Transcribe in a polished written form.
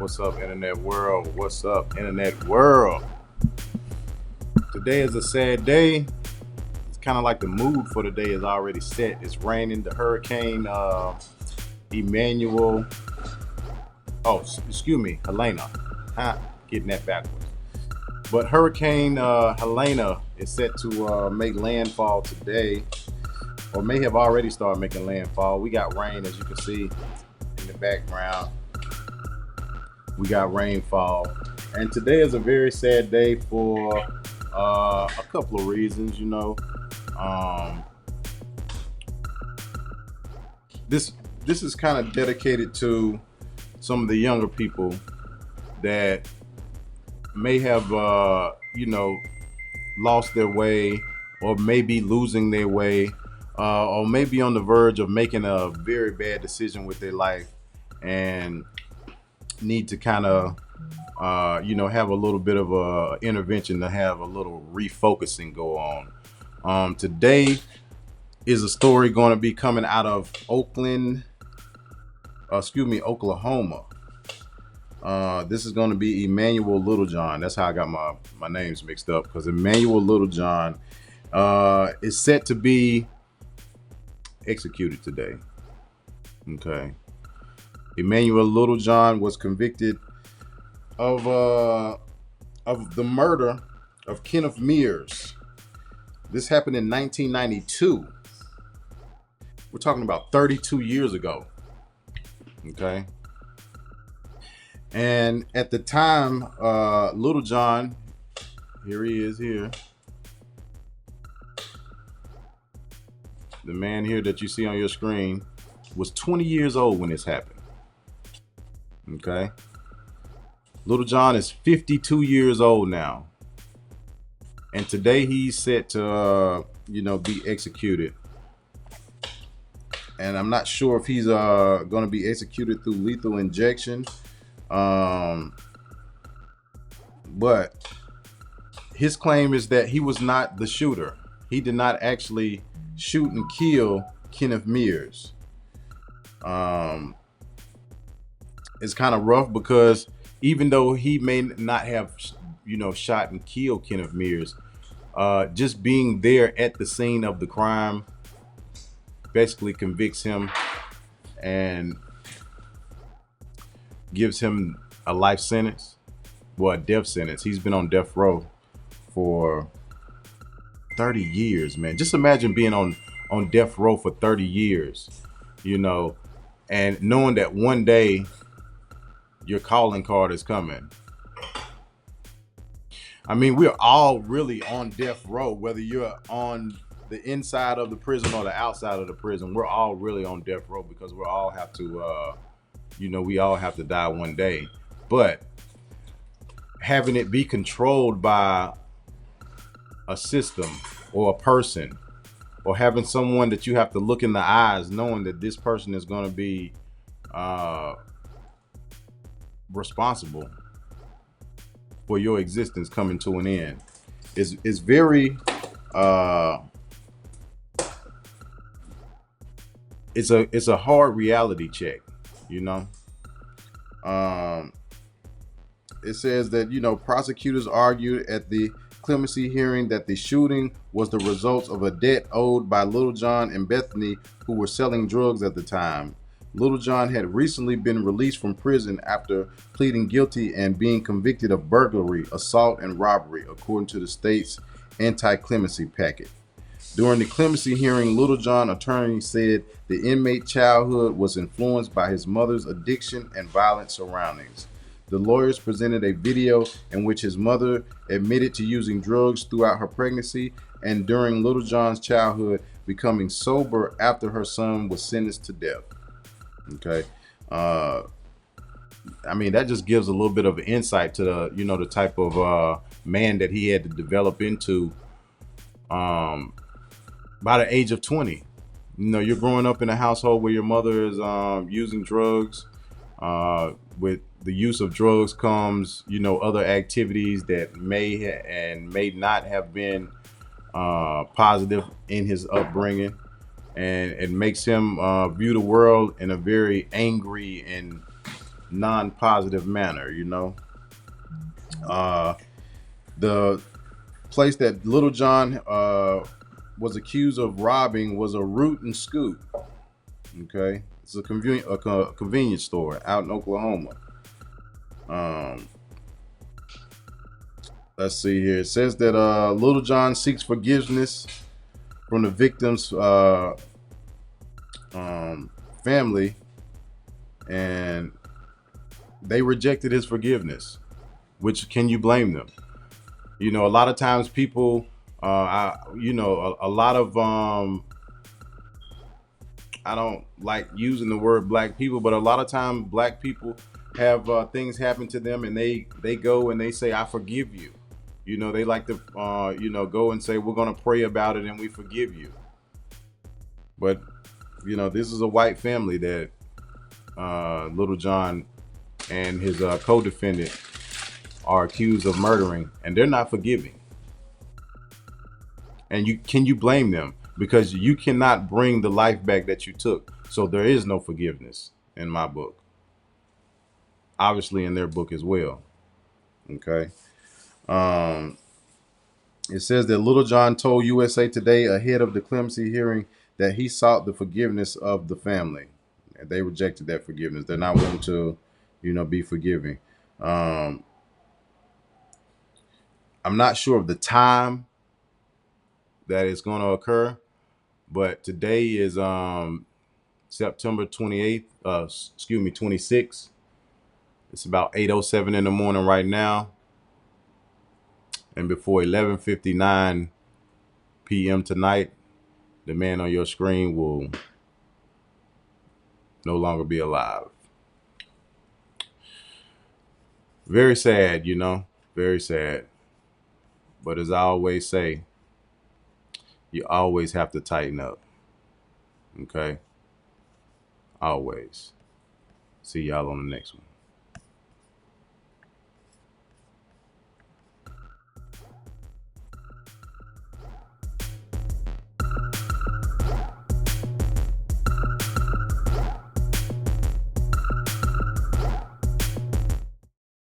What's up, internet world? What's up, internet world? Today is a sad day. It's kind of like the mood for the day is already set. It's raining. The hurricane Emanuel. Oh, excuse me, Helena. Huh? Getting that backwards. But Hurricane Helena is set to make landfall today, or may have already started making landfall. We got rain, as you can see in the background. We got rainfall, and today is a very sad day for a couple of reasons. Um, this is kind of dedicated to some of the younger people that may have lost their way, or maybe losing their way, or maybe on the verge of making a very bad decision with their life, and need to kind of have a little bit of a intervention to have a little refocusing go on. Today is a story going to be coming out of Oklahoma. This is going to be Emanuel Littlejohn. That's how I got my names mixed up, because Emanuel Littlejohn is set to be executed today. Okay. Emanuel Littlejohn was convicted of the murder of Kenneth Mears. This happened in 1992. We're talking about 32 years ago. Okay. And at the time, Littlejohn, here he is here. The man here that you see on your screen was 20 years old when this happened. Okay. Littlejohn is 52 years old now. And today he's set to, be executed. And I'm not sure if he's going to be executed through lethal injection. But his claim is that he was not the shooter. He did not actually shoot and kill Kenneth Mears. It's kind of rough because even though he may not have, shot and killed Kenneth Mears, just being there at the scene of the crime basically convicts him and gives him a life sentence, well, a death sentence. He's been on death row for 30 years, man. Just imagine being on death row for 30 years, and knowing that one day your calling card is coming. I mean, we're all really on death row, whether you're on the inside of the prison or the outside of the prison. We're all really on death row because we all have to, we all have to die one day. But having it be controlled by a system or a person, or having someone that you have to look in the eyes, knowing that this person is going to be responsible for your existence coming to an end, is very it's a hard reality check. It says that prosecutors argued at the clemency hearing that the shooting was the result of a debt owed by Littlejohn and Bethany, who were selling drugs at the time. Littlejohn had recently been released from prison after pleading guilty and being convicted of burglary, assault, and robbery, according to the state's anti-clemency packet. During the clemency hearing, Littlejohn attorney said the inmate childhood was influenced by his mother's addiction and violent surroundings. The lawyers presented a video in which his mother admitted to using drugs throughout her pregnancy and during Littlejohn's childhood, becoming sober after her son was sentenced to death. Okay. I mean, that just gives a little bit of insight to the type of man that he had to develop into by the age of 20. You're growing up in a household where your mother is using drugs. With the use of drugs comes, other activities that may and may not have been positive in his upbringing. And it makes him view the world in a very angry and non-positive manner. You know, uh, the place that Little John was accused of robbing was a Root and Scoop. Okay, it's a convenience store out in Oklahoma. Um, let's see here. It says that Little John seeks forgiveness from the victim's um, family, and they rejected his forgiveness. Which can you blame them? You know, a lot of times people, a lot of I don't like using the word black people, but a lot of times black people have things happen to them, and they go and they say, "I forgive you." You know, they like to go and say, "We're gonna pray about it and we forgive you." But you know, this is a white family that Little John and his co-defendant are accused of murdering, and they're not forgiving. And you blame them because you cannot bring the life back that you took. So there is no forgiveness in my book. Obviously, in their book as well. Okay. Um, it says that Little John told USA Today ahead of the clemency hearing that he sought the forgiveness of the family. And they rejected that forgiveness. They're not willing to, be forgiving. Um, I'm not sure of the time that it's going to occur, but today is September 28th, 26th. It's about 8:07 in the morning right now. And before 11:59 p.m. tonight, the man on your screen will no longer be alive. Very sad, very sad. But as I always say, you always have to tighten up. Okay? Always. See y'all on the next one.